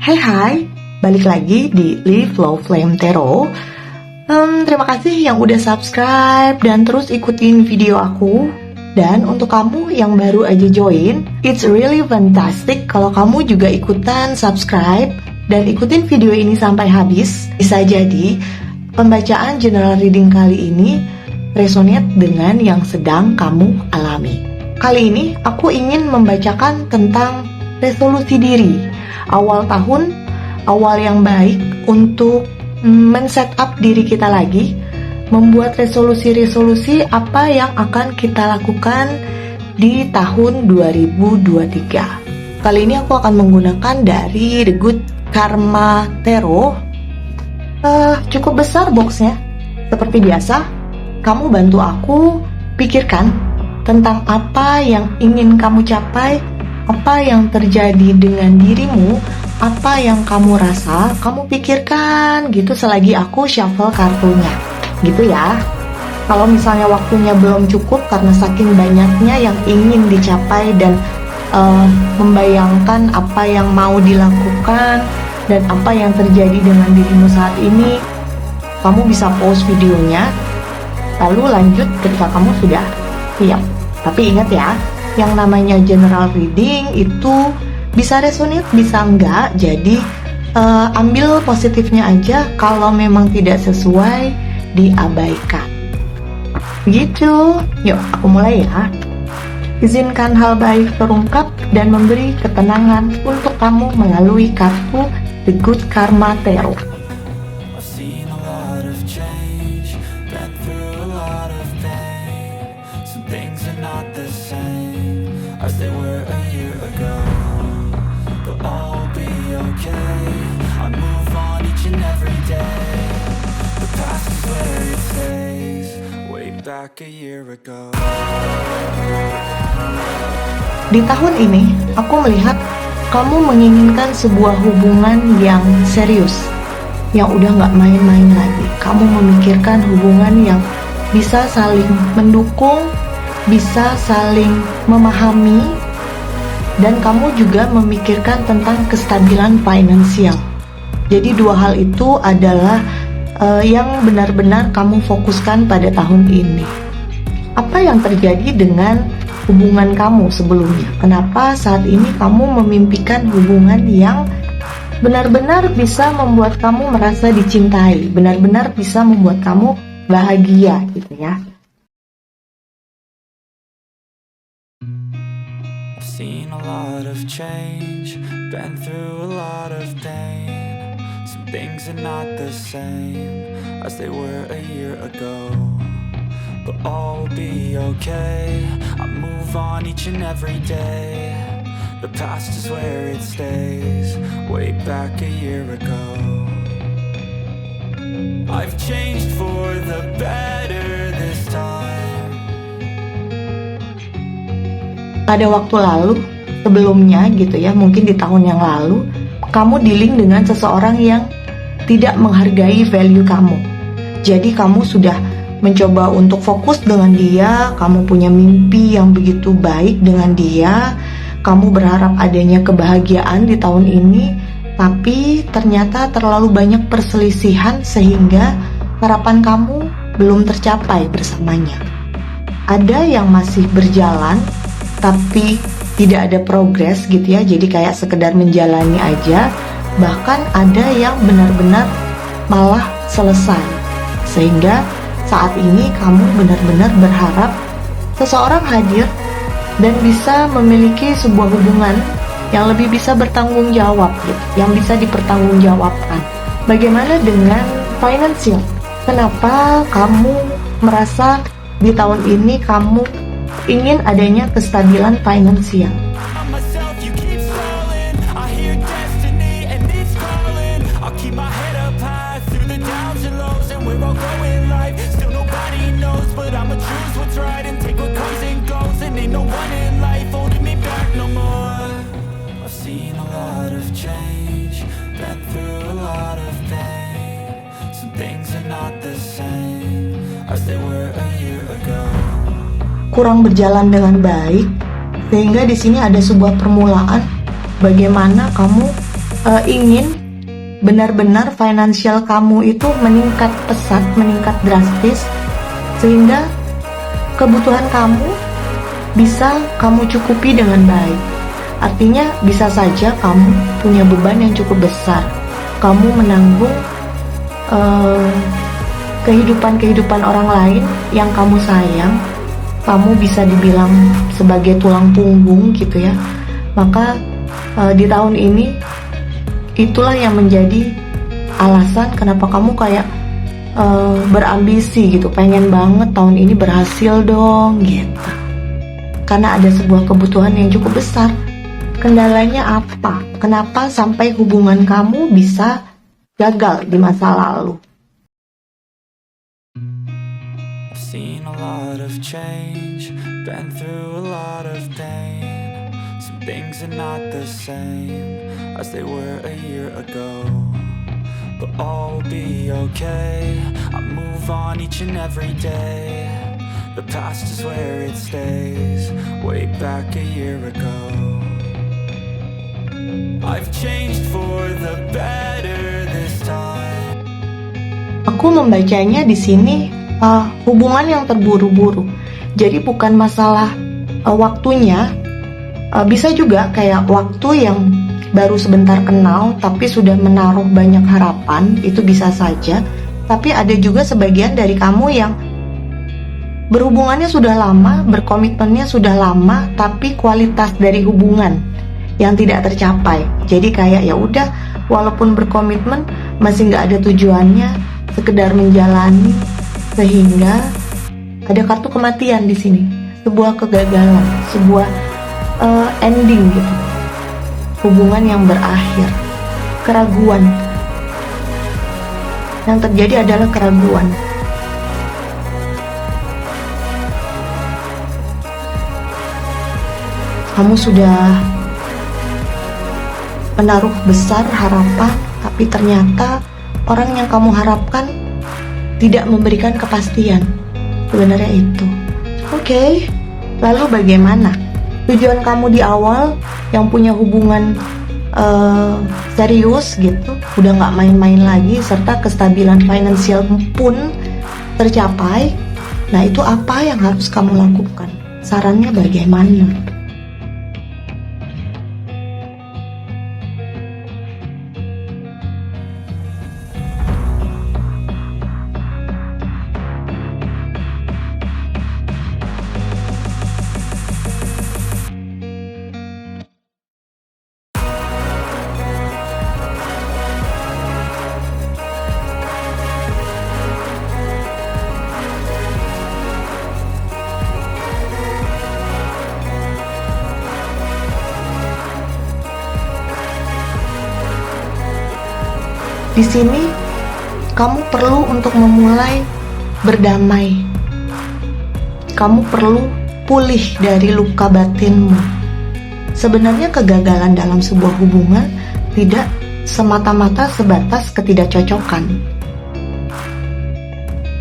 Hai, balik lagi di Live Love Flame Tarot. Terima kasih yang udah subscribe dan terus ikutin video aku. Dan untuk kamu yang baru aja join, it's really fantastic kalau kamu juga ikutan subscribe dan ikutin video ini sampai habis. Bisa jadi pembacaan general reading kali ini resonate dengan yang sedang kamu alami. Kali ini aku ingin membacakan tentang resolusi diri. Awal tahun, awal yang baik untuk men-setup diri kita lagi, membuat resolusi-resolusi apa yang akan kita lakukan di tahun 2023. Kali ini aku akan menggunakan dari The Good Karma Tarot. Cukup besar boxnya. Seperti biasa, kamu bantu aku pikirkan tentang apa yang ingin kamu capai, apa yang terjadi dengan dirimu, apa yang kamu rasa, kamu pikirkan gitu selagi aku shuffle kartunya. Gitu ya. Kalau misalnya waktunya belum cukup karena saking banyaknya yang ingin dicapai dan membayangkan apa yang mau dilakukan dan apa yang terjadi dengan dirimu saat ini, kamu bisa pause videonya lalu lanjut ketika kamu sudah siap. Tapi ingat ya, yang namanya general reading itu bisa resonate, bisa enggak. Jadi ambil positifnya aja, kalau memang tidak sesuai diabaikan. Gitu. Yuk, aku mulai ya. Izinkan hal baik terungkap dan memberi ketenangan untuk kamu melalui kartu The Good Karma Tarot. As they were a year ago, but all will be okay. I move on each and every day. The past is where it stays. Way back a year ago. Di tahun ini, aku melihat kamu menginginkan sebuah hubungan yang serius, yang udah gak main-main lagi. Kamu memikirkan hubungan yang bisa saling mendukung, bisa saling memahami, dan kamu juga memikirkan tentang kestabilan finansial. Jadi dua hal itu adalah yang benar-benar kamu fokuskan pada tahun ini. Apa yang terjadi dengan hubungan kamu sebelumnya? Kenapa saat ini kamu memimpikan hubungan yang benar-benar bisa membuat kamu merasa dicintai, benar-benar bisa membuat kamu bahagia gitu ya? Seen a lot of change, been through a lot of pain. Some things are not the same as they were a year ago, but all will be okay. I move on each and every day. The past is where it stays. Way back a year ago, I've changed for the better this time. Pada waktu lalu, sebelumnya gitu ya, mungkin di tahun yang lalu, kamu dealing dengan seseorang yang tidak menghargai value kamu. Jadi kamu sudah mencoba untuk fokus dengan dia, kamu punya mimpi yang begitu baik dengan dia, kamu berharap adanya kebahagiaan di tahun ini, tapi ternyata terlalu banyak perselisihan sehingga harapan kamu belum tercapai bersamanya. Ada yang masih berjalan, tapi tidak ada progres gitu ya, jadi kayak sekedar menjalani aja. Bahkan ada yang benar-benar malah selesai, sehingga saat ini kamu benar-benar berharap seseorang hadir dan bisa memiliki sebuah hubungan yang lebih bisa bertanggung jawab gitu, yang bisa dipertanggungjawabkan. Bagaimana dengan financial? Kenapa kamu merasa di tahun ini kamu ingin adanya kestabilan finansial? Kurang berjalan dengan baik, sehingga di sini ada sebuah permulaan bagaimana kamu ingin benar-benar finansial kamu itu meningkat pesat, meningkat drastis, sehingga kebutuhan kamu bisa kamu cukupi dengan baik. Artinya bisa saja kamu punya beban yang cukup besar, kamu menanggung kehidupan orang lain yang kamu sayang, kamu bisa dibilang sebagai tulang punggung gitu ya. Maka di tahun ini itulah yang menjadi alasan kenapa kamu kayak berambisi gitu, pengen banget tahun ini berhasil dong gitu, karena ada sebuah kebutuhan yang cukup besar. Kendalanya apa? Kenapa sampai hubungan kamu bisa gagal di masa lalu? I've seen a lot of change, been through a lot of pain. Some things are not the same as they were a year ago, but all will be okay. I move on each and every day. The past is where it stays, way back a year ago. I've changed for the better this time. Aku membacanya di sini hubungan yang terburu-buru. Jadi bukan masalah waktunya, bisa juga kayak waktu yang baru sebentar kenal tapi sudah menaruh banyak harapan, itu bisa saja. Tapi ada juga sebagian dari kamu yang berhubungannya sudah lama, berkomitmennya sudah lama, tapi kualitas dari hubungan yang tidak tercapai. Jadi kayak ya udah, walaupun berkomitmen masih nggak ada tujuannya, sekedar menjalani, sehingga ada kartu kematian di sini, sebuah kegagalan, sebuah ending gitu, hubungan yang berakhir, keraguan. Yang terjadi adalah keraguan. Kamu sudah menaruh besar harapan, tapi ternyata orang yang kamu harapkan tidak memberikan kepastian. Sebenarnya itu. Oke, lalu bagaimana? Tujuan kamu di awal yang punya hubungan serius gitu, udah nggak main-main lagi, serta kestabilan finansial pun tercapai. Nah, itu apa yang harus kamu lakukan? Sarannya bagaimana? Di sini kamu perlu untuk memulai berdamai. Kamu perlu pulih dari luka batinmu. Sebenarnya kegagalan dalam sebuah hubungan tidak semata-mata sebatas ketidakcocokan.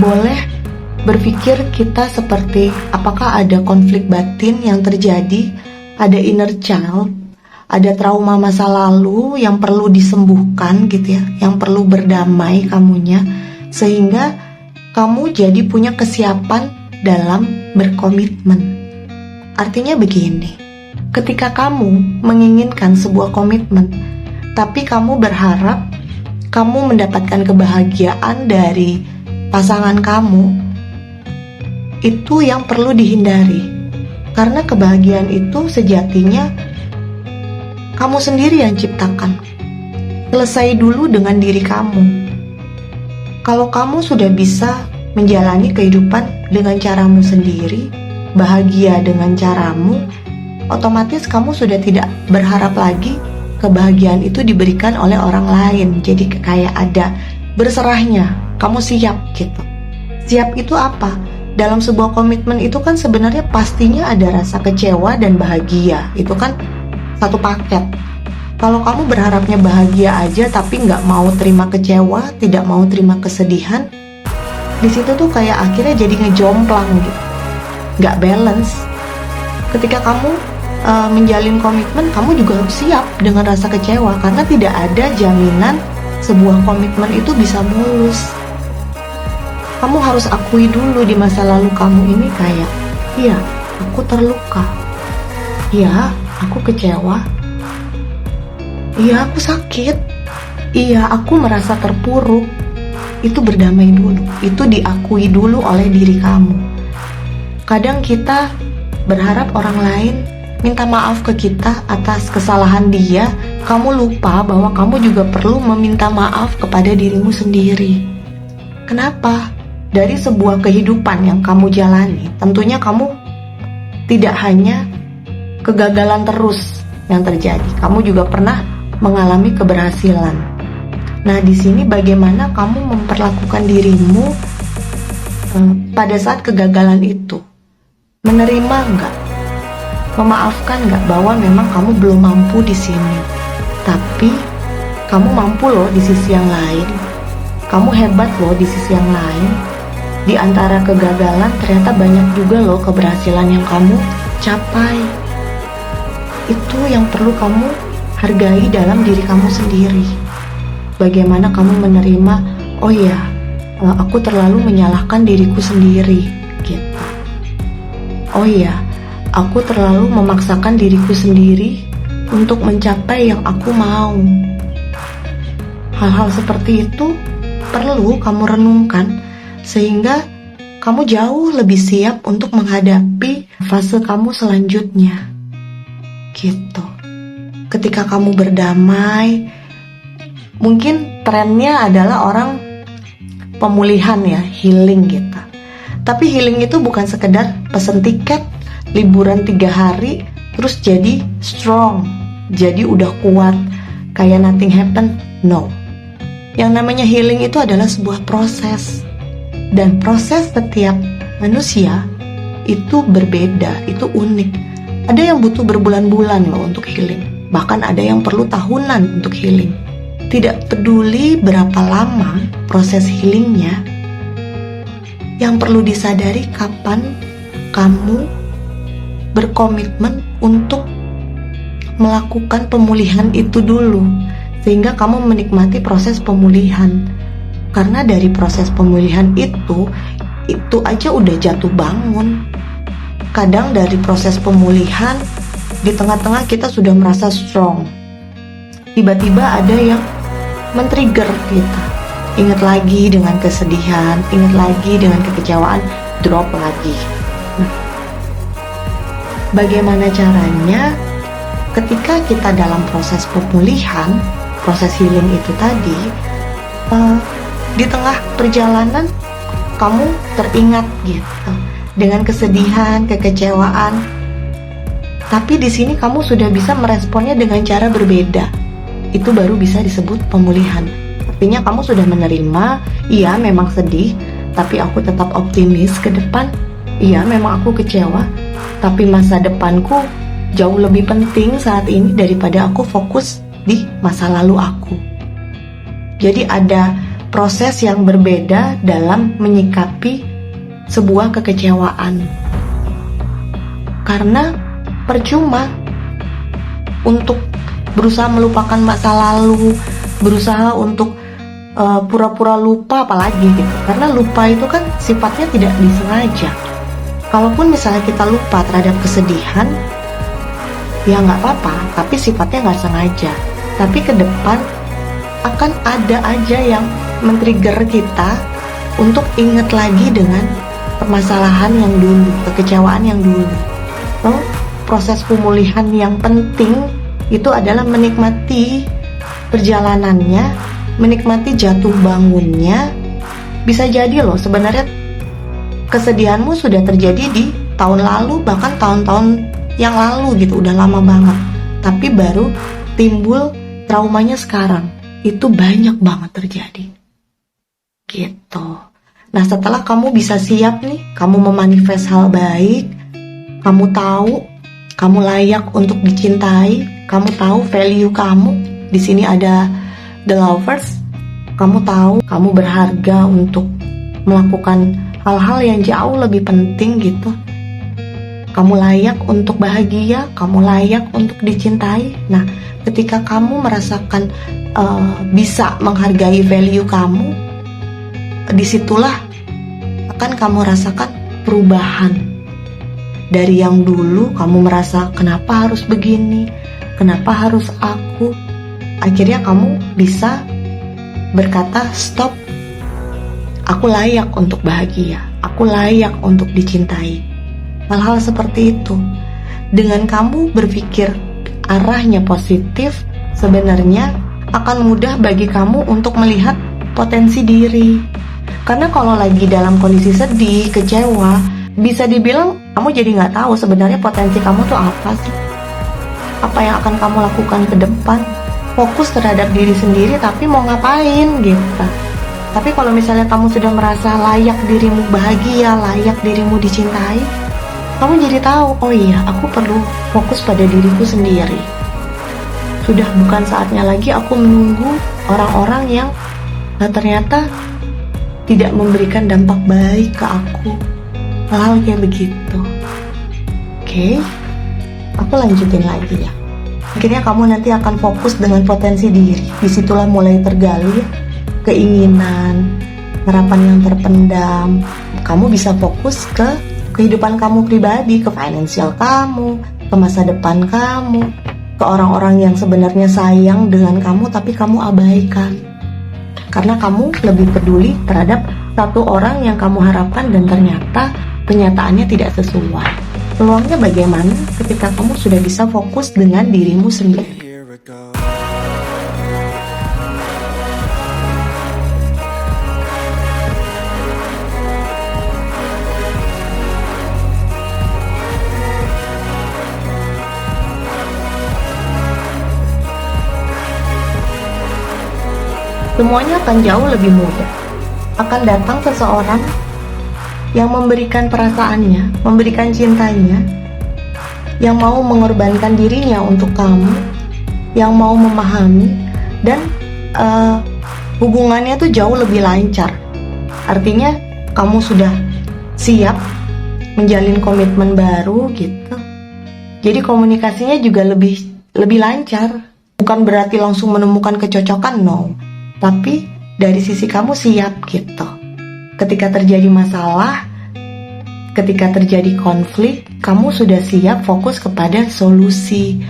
Boleh berpikir kita seperti apakah ada konflik batin yang terjadi, ada inner child, ada trauma masa lalu yang perlu disembuhkan gitu ya, yang perlu berdamai kamunya, sehingga kamu jadi punya kesiapan dalam berkomitmen. Artinya begini, ketika kamu menginginkan sebuah komitmen, tapi kamu berharap kamu mendapatkan kebahagiaan dari pasangan kamu, itu yang perlu dihindari. Karena kebahagiaan itu sejatinya kamu sendiri yang ciptakan. Selesai dulu dengan diri kamu. Kalau kamu sudah bisa menjalani kehidupan dengan caramu sendiri, bahagia dengan caramu, otomatis kamu sudah tidak berharap lagi kebahagiaan itu diberikan oleh orang lain. Jadi kayak ada berserahnya, kamu siap gitu. Siap itu apa? Dalam sebuah komitmen itu kan sebenarnya pastinya ada rasa kecewa dan bahagia. Itu kan satu paket. Kalau kamu berharapnya bahagia aja tapi nggak mau terima kecewa, tidak mau terima kesedihan, di situ tuh kayak akhirnya jadi ngejomplang gitu, nggak balance. Ketika kamu menjalin komitmen, kamu juga harus siap dengan rasa kecewa, karena tidak ada jaminan sebuah komitmen itu bisa mulus. Kamu harus akui dulu di masa lalu kamu ini kayak, iya, aku terluka, iya, aku kecewa, iya, aku sakit, iya, aku merasa terpuruk. Itu berdamai dulu, itu diakui dulu oleh diri kamu. Kadang kita berharap orang lain minta maaf ke kita atas kesalahan dia. Kamu lupa bahwa kamu juga perlu meminta maaf kepada dirimu sendiri. Kenapa? Dari sebuah kehidupan yang kamu jalani, tentunya kamu tidak hanya kegagalan terus yang terjadi. Kamu juga pernah mengalami keberhasilan. Nah, di sini bagaimana kamu memperlakukan dirimu pada saat kegagalan itu? Menerima nggak? Memaafkan nggak bahwa memang kamu belum mampu di sini, tapi kamu mampu loh di sisi yang lain. Kamu hebat loh di sisi yang lain. Di antara kegagalan ternyata banyak juga loh keberhasilan yang kamu capai. Itu yang perlu kamu hargai dalam diri kamu sendiri. Bagaimana kamu menerima, oh ya, aku terlalu menyalahkan diriku sendiri, gitu. Oh ya, aku terlalu memaksakan diriku sendiri untuk mencapai yang aku mau. Hal-hal seperti itu perlu kamu renungkan, sehingga kamu jauh lebih siap untuk menghadapi fase kamu selanjutnya. Gitu. Ketika kamu berdamai, mungkin trennya adalah orang pemulihan ya, healing gitu. Tapi healing itu bukan sekedar pesen tiket, liburan 3 hari, terus jadi strong, jadi udah kuat, kayak nothing happen. No. Yang namanya healing itu adalah sebuah proses. Dan proses setiap manusia itu berbeda, itu unik. Ada yang butuh berbulan-bulan loh untuk healing. Bahkan ada yang perlu tahunan untuk healing. Tidak peduli berapa lama proses healingnya, yang perlu disadari kapan kamu berkomitmen untuk melakukan pemulihan itu dulu, sehingga kamu menikmati proses pemulihan. Karena dari proses pemulihan itu aja udah jatuh bangun. Kadang dari proses pemulihan, di tengah-tengah kita sudah merasa strong, tiba-tiba ada yang men-trigger kita. Ingat lagi dengan kesedihan, ingat lagi dengan kekecewaan, drop lagi. Nah, bagaimana caranya ketika kita dalam proses pemulihan, proses healing itu tadi, di tengah perjalanan kamu teringat gitu dengan kesedihan, kekecewaan, tapi di sini kamu sudah bisa meresponnya dengan cara berbeda. Itu baru bisa disebut pemulihan. Artinya kamu sudah menerima, iya memang sedih, tapi aku tetap optimis ke depan. Iya memang aku kecewa, tapi masa depanku jauh lebih penting saat ini daripada aku fokus di masa lalu aku. Jadi ada proses yang berbeda dalam menyikapi sebuah kekecewaan. Karena percuma untuk berusaha melupakan masa lalu, berusaha untuk pura-pura lupa apalagi gitu. Karena lupa itu kan sifatnya tidak disengaja. Kalaupun misalnya kita lupa terhadap kesedihan, ya nggak apa-apa, tapi sifatnya nggak sengaja. Tapi ke depan akan ada aja yang men-trigger kita untuk ingat lagi dengan permasalahan yang dulu, kekecewaan yang dulu. So, proses pemulihan yang penting itu adalah menikmati perjalanannya, menikmati jatuh bangunnya. Bisa jadi loh sebenarnya kesedihanmu sudah terjadi di tahun lalu, bahkan tahun-tahun yang lalu gitu, udah lama banget. Tapi baru timbul traumanya sekarang. Itu banyak banget terjadi. Gitu. Nah, setelah kamu bisa siap nih, kamu memanifest hal baik, kamu tahu kamu layak untuk dicintai, kamu tahu value kamu. Di sini ada the lovers. Kamu tahu kamu berharga untuk melakukan hal-hal yang jauh lebih penting gitu. kamu layak untuk bahagia, kamu layak untuk dicintai. Nah, ketika kamu merasakan bisa menghargai value kamu, disitulah akan kamu rasakan perubahan. Dari yang dulu kamu merasa kenapa harus begini, kenapa harus aku, akhirnya kamu bisa berkata stop, aku layak untuk bahagia, aku layak untuk dicintai. Hal-hal seperti itu, dengan kamu berpikir arahnya positif, sebenarnya akan mudah bagi kamu untuk melihat potensi diri. Karena kalau lagi dalam kondisi sedih, kecewa, bisa dibilang kamu jadi nggak tahu sebenarnya potensi kamu tuh apa sih. Apa yang akan kamu lakukan ke depan. Fokus terhadap diri sendiri tapi mau ngapain gitu. Tapi kalau misalnya kamu sudah merasa layak dirimu bahagia, layak dirimu dicintai, kamu jadi tahu, oh iya, aku perlu fokus pada diriku sendiri. Sudah bukan saatnya lagi aku menunggu orang-orang yang ternyata tidak memberikan dampak baik ke aku. Hal-hal kayak begitu. Oke, aku lanjutin lagi ya. Akhirnya kamu nanti akan fokus dengan potensi diri. Disitulah mulai tergali keinginan, harapan yang terpendam. Kamu bisa fokus ke kehidupan kamu pribadi, ke finansial kamu, ke masa depan kamu, ke orang-orang yang sebenarnya sayang dengan kamu tapi kamu abaikan. Karena kamu lebih peduli terhadap satu orang yang kamu harapkan dan ternyata kenyataannya tidak sesuai. Peluangnya bagaimana ketika kamu sudah bisa fokus dengan dirimu sendiri? Semuanya akan jauh lebih mudah. Akan datang seseorang yang memberikan perasaannya, memberikan cintanya, yang mau mengorbankan dirinya untuk kamu, yang mau memahami, dan hubungannya tuh jauh lebih lancar. Artinya kamu sudah siap menjalin komitmen baru gitu. Jadi komunikasinya juga lebih lancar. Bukan berarti langsung menemukan kecocokan, no. Tapi dari sisi kamu siap gitu. Ketika terjadi masalah, ketika terjadi konflik, kamu sudah siap fokus kepada solusi,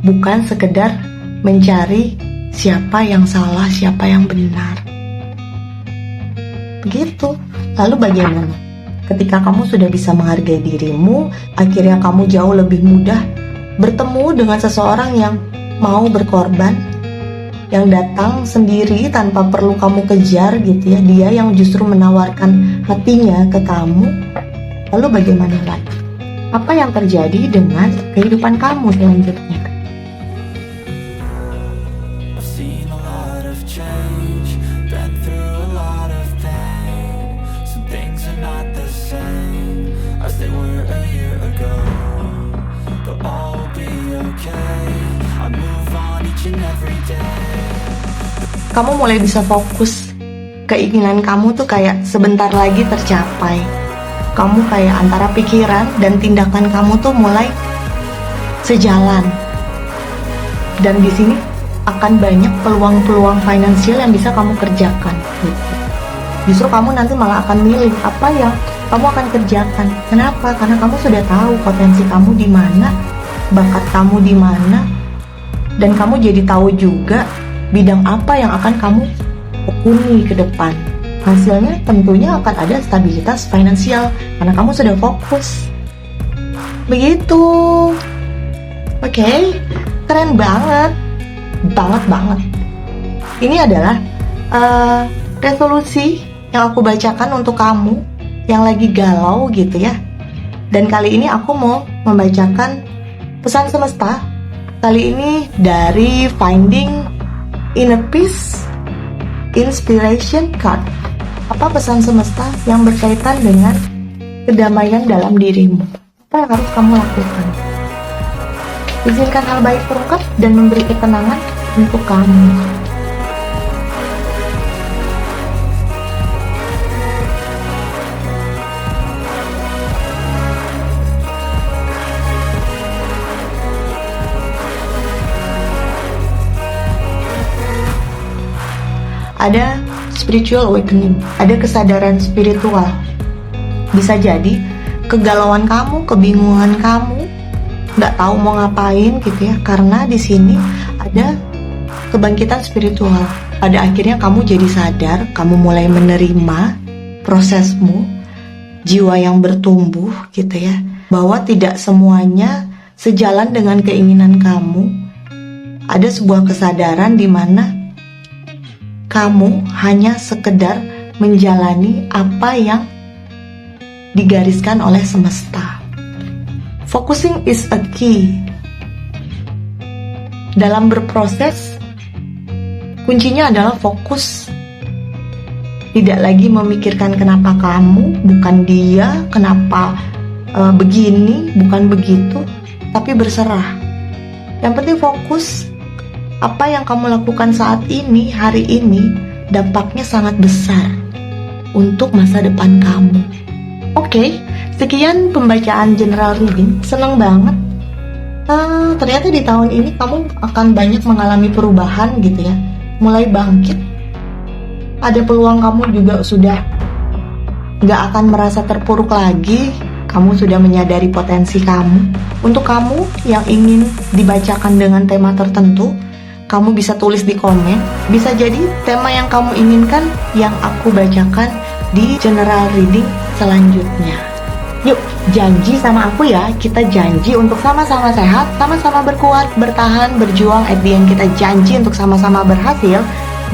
bukan sekedar mencari siapa yang salah, siapa yang benar. Begitu. Lalu bagaimana? Ketika kamu sudah bisa menghargai dirimu, akhirnya kamu jauh lebih mudah bertemu dengan seseorang yang mau berkorban, yang datang sendiri tanpa perlu kamu kejar gitu ya. Dia yang justru menawarkan hatinya ke kamu. Lalu bagaimana lagi? Apa yang terjadi dengan kehidupan kamu selanjutnya? Kamu mulai bisa fokus. Keinginan kamu tuh kayak sebentar lagi tercapai. Kamu kayak antara pikiran dan tindakan kamu tuh mulai sejalan. Dan di sini akan banyak peluang-peluang finansial yang bisa kamu kerjakan gitu. Justru kamu nanti malah akan milih apa yang kamu akan kerjakan. Kenapa? Karena kamu sudah tahu potensi kamu di mana, bakat kamu di mana, dan kamu jadi tahu juga bidang apa yang akan kamu tekuni ke depan. Hasilnya tentunya akan ada stabilitas finansial karena kamu sudah fokus. Begitu. Oke, keren banget. Banget. Ini adalah resolusi yang aku bacakan untuk kamu yang lagi galau gitu ya. Dan kali ini aku mau membacakan pesan semesta. Kali ini dari Finding Inner Peace Inspiration Card. Apa pesan semesta yang berkaitan dengan kedamaian dalam dirimu? Apa yang harus kamu lakukan? Izinkan hal baik terungkap dan memberi ketenangan untuk kamu. ada spiritual awakening, ada kesadaran spiritual. Bisa jadi kegalauan kamu, kebingungan kamu, nggak tahu mau ngapain gitu ya, karena di sini ada kebangkitan spiritual. Pada akhirnya kamu jadi sadar, kamu mulai menerima prosesmu, jiwa yang bertumbuh gitu ya, bahwa tidak semuanya sejalan dengan keinginan kamu. Ada sebuah kesadaran di mana kamu hanya sekedar menjalani apa yang digariskan oleh semesta. Focusing is a key. Dalam berproses, kuncinya adalah fokus. Tidak lagi memikirkan kenapa kamu, bukan dia, kenapa begini, bukan begitu, tapi berserah. Yang penting fokus. Apa yang kamu lakukan saat ini, hari ini, dampaknya sangat besar untuk masa depan kamu. Oke, sekian pembacaan general reading. Seneng banget. Ternyata di tahun ini kamu akan banyak mengalami perubahan gitu ya. Mulai bangkit. Ada peluang kamu juga sudah gak akan merasa terpuruk lagi. Kamu sudah menyadari potensi kamu. Untuk kamu yang ingin dibacakan dengan tema tertentu, kamu bisa tulis di komen. Bisa jadi tema yang kamu inginkan yang aku bacakan di general reading selanjutnya. Yuk, janji sama aku ya. Kita janji untuk sama-sama sehat, sama-sama berkuat, bertahan, berjuang. At the end kita janji untuk sama-sama berhasil.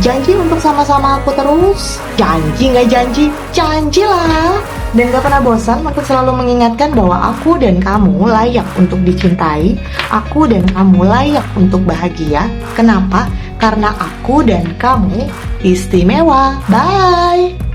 Janji untuk sama-sama aku terus. Janji nggak janji? Janjilah. Dan gak pernah bosan untuk selalu mengingatkan bahwa aku dan kamu layak untuk dicintai. Aku dan kamu layak untuk bahagia. Kenapa? Karena aku dan kamu istimewa. Bye.